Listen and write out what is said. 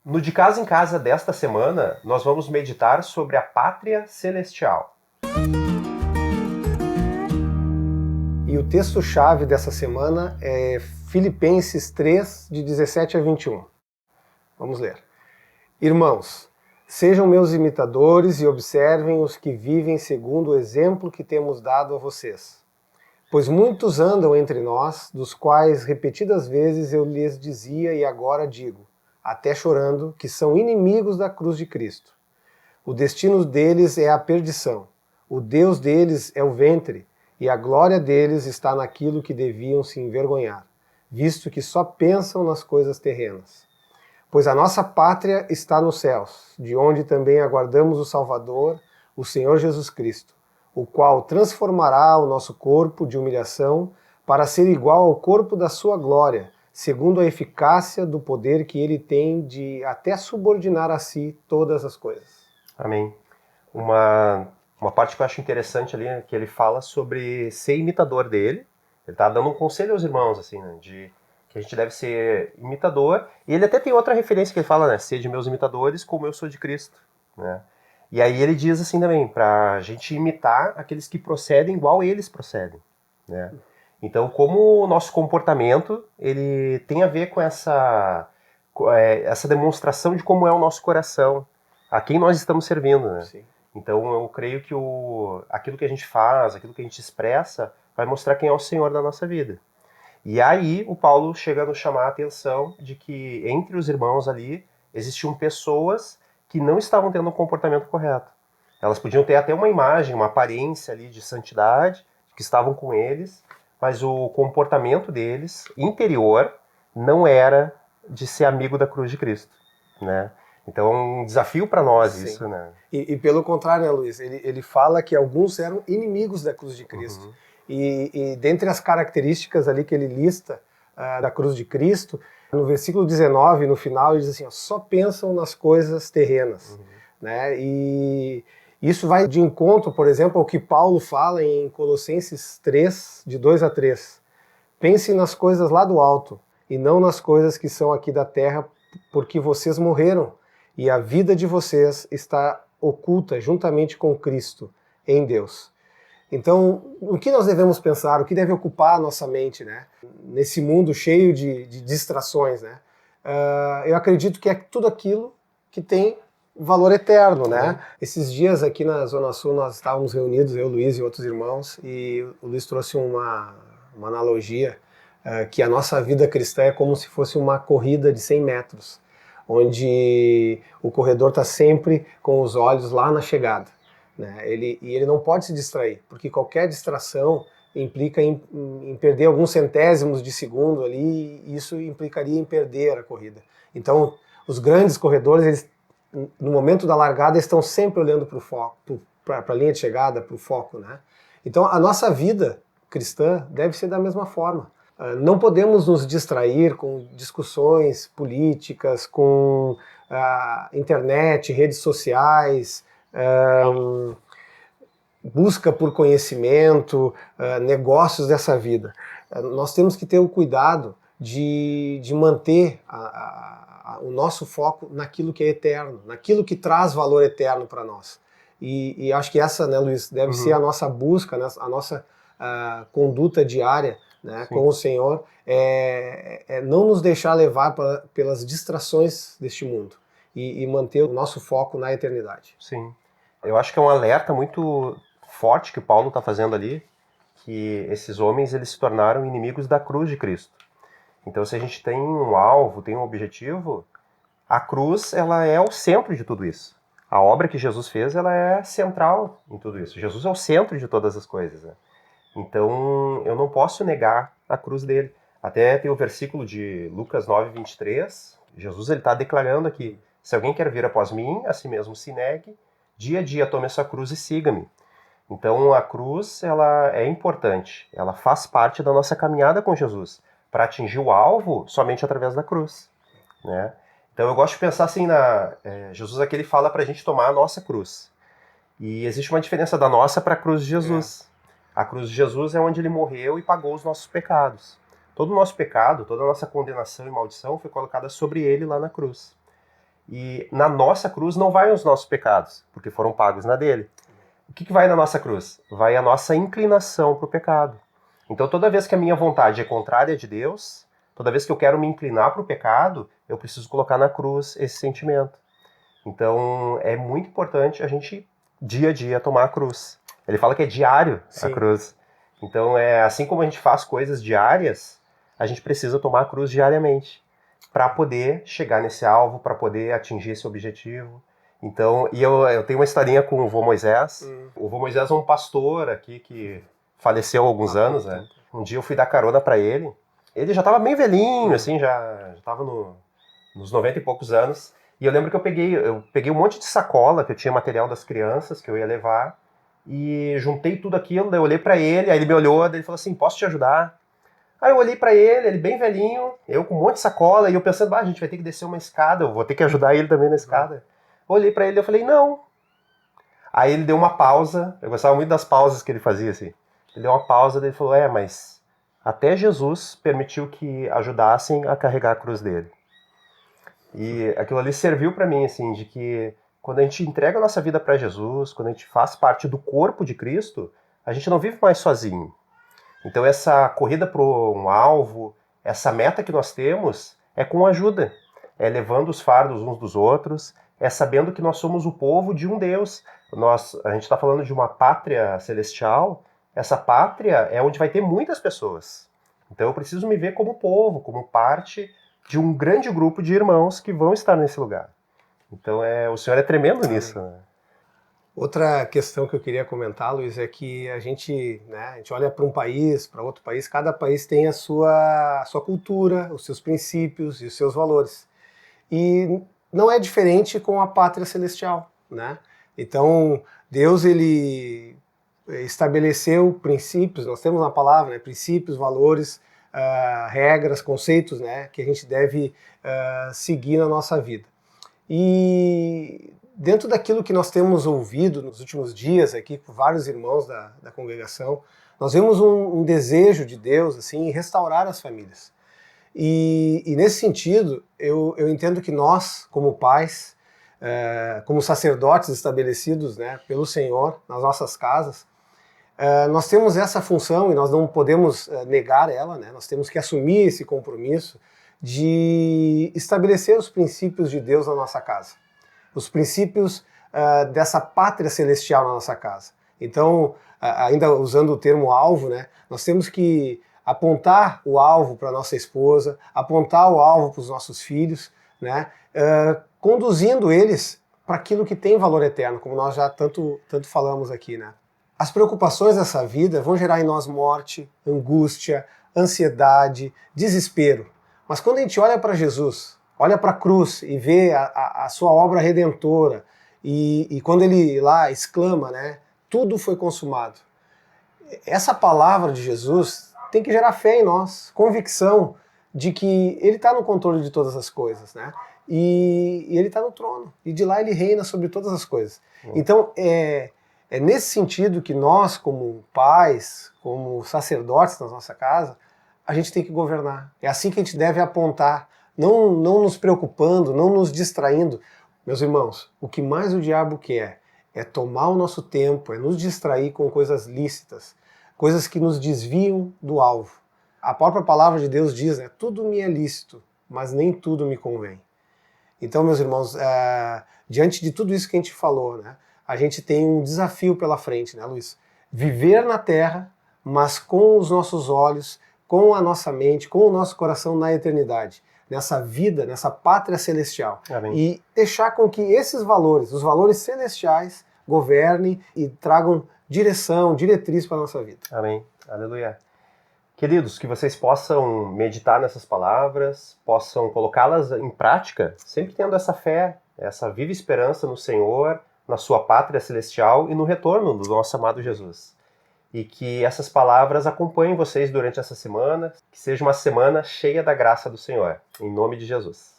No De Casa em Casa desta semana, nós vamos meditar sobre a pátria celestial. E o texto-chave dessa semana é Filipenses 3, de 17 a 21. Vamos ler. Irmãos, sejam meus imitadores e observem os que vivem segundo o exemplo que temos dado a vocês. Pois muitos andam entre nós, dos quais repetidas vezes eu lhes dizia e agora digo, até chorando, que são inimigos da cruz de Cristo. O destino deles é a perdição, o Deus deles é o ventre, e a glória deles está naquilo que deviam se envergonhar, visto que só pensam nas coisas terrenas. Pois a nossa pátria está nos céus, de onde também aguardamos o Salvador, o Senhor Jesus Cristo, o qual transformará o nosso corpo de humilhação para ser igual ao corpo da sua glória, segundo a eficácia do poder que ele tem de até subordinar a si todas as coisas. Amém. Uma parte que eu acho interessante ali é que ele fala sobre ser imitador dele. Ele está dando um conselho aos irmãos, assim, né, de que a gente deve ser imitador. E ele até tem outra referência que ele fala, né? Sede meus imitadores como eu sou de Cristo, né? E aí ele diz assim também, para a gente imitar aqueles que procedem igual eles procedem, né? Então, como o nosso comportamento, ele tem a ver com essa demonstração de como é o nosso coração, a quem nós estamos servindo, né? Sim. Então, eu creio que aquilo que a gente faz, aquilo que a gente expressa, vai mostrar quem é o Senhor da nossa vida. E aí, o Paulo chega a nos chamar a atenção de que entre os irmãos ali, existiam pessoas que não estavam tendo um comportamento correto. Elas podiam ter até uma imagem, uma aparência ali de santidade, que estavam com eles, mas o comportamento deles, interior, não era de ser amigo da cruz de Cristo, né? Então é um desafio para nós. Sim. Isso, né? E pelo contrário, né, Luiz? Ele fala que alguns eram inimigos da cruz de Cristo. Uhum. E dentre as características ali que ele lista da cruz de Cristo, no versículo 19, no final, ele diz assim, ó, só pensam nas coisas terrenas. Uhum. Né? E isso vai de encontro, por exemplo, ao que Paulo fala em Colossenses 3, de 2 a 3. Pense nas coisas lá do alto, e não nas coisas que são aqui da terra, porque vocês morreram, e a vida de vocês está oculta juntamente com Cristo em Deus. Então, o que nós devemos pensar, o que deve ocupar a nossa mente, né? Nesse mundo cheio de distrações, né? Eu acredito que é tudo aquilo que tem valor eterno, né? Esses dias aqui na Zona Sul nós estávamos reunidos, eu, Luiz e outros irmãos, e o Luiz trouxe uma analogia que a nossa vida cristã é como se fosse uma corrida de 100 metros, onde o corredor está sempre com os olhos lá na chegada. Né? Ele não pode se distrair, porque qualquer distração implica em perder alguns centésimos de segundo ali, e isso implicaria em perder a corrida. Então, os grandes corredores, eles, no momento da largada, estão sempre olhando para o foco, para a linha de chegada, para o foco. Né? Então, a nossa vida cristã deve ser da mesma forma. Não podemos nos distrair com discussões políticas, com internet, redes sociais, busca por conhecimento, negócios dessa vida. Nós temos que ter o cuidado de manter o nosso foco naquilo que é eterno, naquilo que traz valor eterno para nós. E acho que essa, né, Luiz, deve ser a nossa busca, né, a nossa conduta diária, né, com o Senhor, não nos deixar levar pelas distrações deste mundo e manter o nosso foco na eternidade. Sim. Eu acho que é um alerta muito forte que o Paulo está fazendo ali, que esses homens eles se tornaram inimigos da cruz de Cristo. Então, se a gente tem um alvo, tem um objetivo, a cruz ela é o centro de tudo isso. A obra que Jesus fez ela é central em tudo isso. Jesus é o centro de todas as coisas, né? Então, eu não posso negar a cruz dele. Até tem o versículo de Lucas 9:23. Jesus está declarando aqui, se alguém quer vir após mim, a si mesmo se negue, dia a dia tome a sua cruz e siga-me. Então, a cruz ela é importante. Ela faz parte da nossa caminhada com Jesus, para atingir o alvo somente através da cruz, né? Então, eu gosto de pensar assim, Jesus aqui ele fala para a gente tomar a nossa cruz. E existe uma diferença da nossa para a cruz de Jesus. A cruz de Jesus é onde ele morreu e pagou os nossos pecados. Todo o nosso pecado, toda a nossa condenação e maldição foi colocada sobre ele lá na cruz. E na nossa cruz não vai os nossos pecados, porque foram pagos na dele. O que vai na nossa cruz? Vai a nossa inclinação para o pecado. Então toda vez que a minha vontade é contrária de Deus, toda vez que eu quero me inclinar para o pecado, eu preciso colocar na cruz esse sentimento. Então é muito importante a gente, dia a dia, tomar a cruz. Ele fala que é diário a cruz. Então é assim como a gente faz coisas diárias, a gente precisa tomar a cruz diariamente para poder chegar nesse alvo, para poder atingir esse objetivo. Então, e eu tenho uma historinha com o vô Moisés. O vô Moisés é um pastor aqui que faleceu há alguns anos, né? Um dia eu fui dar carona para ele. Ele já estava bem velhinho, assim, já estava nos 90 e poucos anos. E eu lembro que eu peguei um monte de sacola, que eu tinha material das crianças, que eu ia levar, e juntei tudo aquilo, daí eu olhei para ele, aí ele me olhou, daí ele falou assim, posso te ajudar? Aí eu olhei pra ele bem velhinho, eu com um monte de sacola, e eu pensando, a gente vai ter que descer uma escada, eu vou ter que ajudar ele também na escada. Eu olhei pra ele e eu falei, não. Aí ele deu uma pausa, eu gostava muito das pausas que ele fazia, assim. Ele deu uma pausa, daí ele falou, mas até Jesus permitiu que ajudassem a carregar a cruz dele. E aquilo ali serviu pra mim, assim, de que quando a gente entrega a nossa vida pra Jesus, quando a gente faz parte do corpo de Cristo, a gente não vive mais sozinho. Então essa corrida para um alvo, essa meta que nós temos, é com ajuda. É levando os fardos uns dos outros, é sabendo que nós somos o povo de um Deus. A gente está falando de uma pátria celestial, essa pátria é onde vai ter muitas pessoas. Então eu preciso me ver como povo, como parte de um grande grupo de irmãos que vão estar nesse lugar. Então o Senhor é tremendo nisso, né? Outra questão que eu queria comentar, Luiz, é que a gente olha para um país, para outro país, cada país tem a sua cultura, os seus princípios e os seus valores. E não é diferente com a pátria celestial, né? Então, Deus, ele estabeleceu princípios, nós temos na palavra, né, princípios, valores, regras, conceitos, né, que a gente deve seguir na nossa vida. E dentro daquilo que nós temos ouvido nos últimos dias aqui com vários irmãos da congregação, nós vemos um desejo de Deus assim, em restaurar as famílias. E nesse sentido, eu entendo que nós, como pais, como sacerdotes estabelecidos, né, pelo Senhor nas nossas casas, nós temos essa função e nós não podemos negar ela, né, nós temos que assumir esse compromisso de estabelecer os princípios de Deus na nossa casa. Os princípios dessa pátria celestial na nossa casa. Então, ainda usando o termo alvo, né, nós temos que apontar o alvo para nossa esposa, apontar o alvo para os nossos filhos, né, conduzindo eles para aquilo que tem valor eterno, como nós já tanto falamos aqui, né. As preocupações dessa vida vão gerar em nós morte, angústia, ansiedade, desespero. Mas quando a gente olha para Jesus, olha para a cruz e vê a sua obra redentora, e quando ele lá exclama, né, tudo foi consumado. Essa palavra de Jesus tem que gerar fé em nós, convicção de que ele está no controle de todas as coisas, né? E ele está no trono, e de lá ele reina sobre todas as coisas. Então, é nesse sentido que nós, como pais, como sacerdotes na nossa casa, a gente tem que governar. É assim que a gente deve apontar, não nos preocupando, não nos distraindo. Meus irmãos, o que mais o diabo quer é tomar o nosso tempo, é nos distrair com coisas lícitas, coisas que nos desviam do alvo. A própria palavra de Deus diz, né, tudo me é lícito, mas nem tudo me convém. Então, meus irmãos, diante de tudo isso que a gente falou, né, a gente tem um desafio pela frente, né, Luiz? Viver na terra, mas com os nossos olhos, com a nossa mente, com o nosso coração na eternidade, nessa vida, nessa pátria celestial. Amém. E deixar com que esses valores, os valores celestiais, governem e tragam direção, diretriz para a nossa vida. Amém. Aleluia. Queridos, que vocês possam meditar nessas palavras, possam colocá-las em prática, sempre tendo essa fé, essa viva esperança no Senhor, na sua pátria celestial e no retorno do nosso amado Jesus. E que essas palavras acompanhem vocês durante essa semana, que seja uma semana cheia da graça do Senhor. Em nome de Jesus.